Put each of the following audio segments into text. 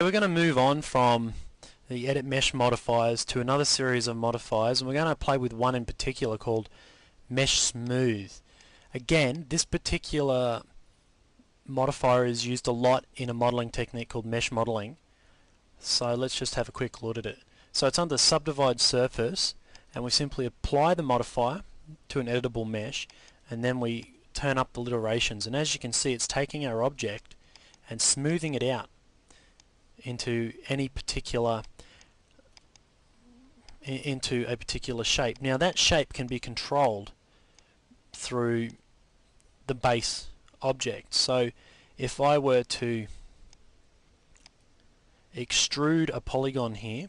We're going to move on from the edit mesh modifiers to another series of modifiers, and we're going to play with one in particular called MeshSmooth. Again, this particular modifier is used a lot in a modeling technique called mesh modeling. So let's just have a quick look at it. So it's under Subdivide Surface, and we simply apply the modifier to an editable mesh, and then we turn up the iterations, and as you can see, it's taking our object and smoothing it out into any particular into a particular shape. Now that shape can be controlled through the base object. So if I were to extrude a polygon here,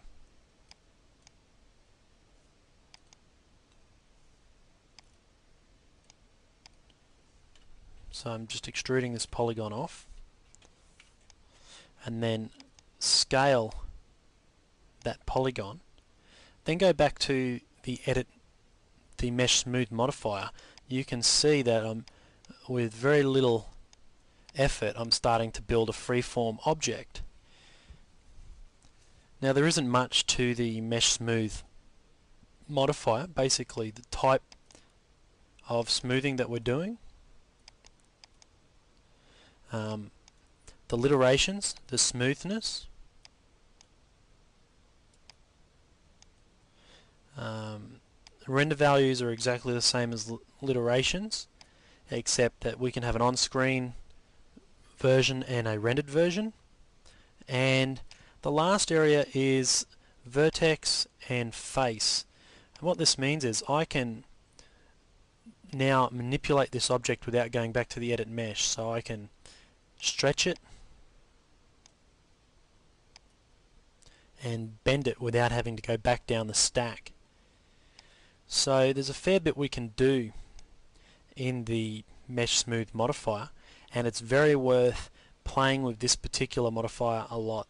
so I'm just extruding this polygon off, and then scale that polygon, then go back to the MeshSmooth modifier. You can see that with very little effort I'm starting to build a freeform object. Now there isn't much to the MeshSmooth modifier, basically the type of smoothing that we're doing, the literations, the smoothness, render values are exactly the same as literations, except that we can have an on-screen version and a rendered version. And the last area is vertex and face. And what this means is I can now manipulate this object without going back to the edit mesh. So I can stretch it and bend it without having to go back down the stack. So there's a fair bit we can do in the MeshSmooth modifier, and it's very worth playing with this particular modifier a lot.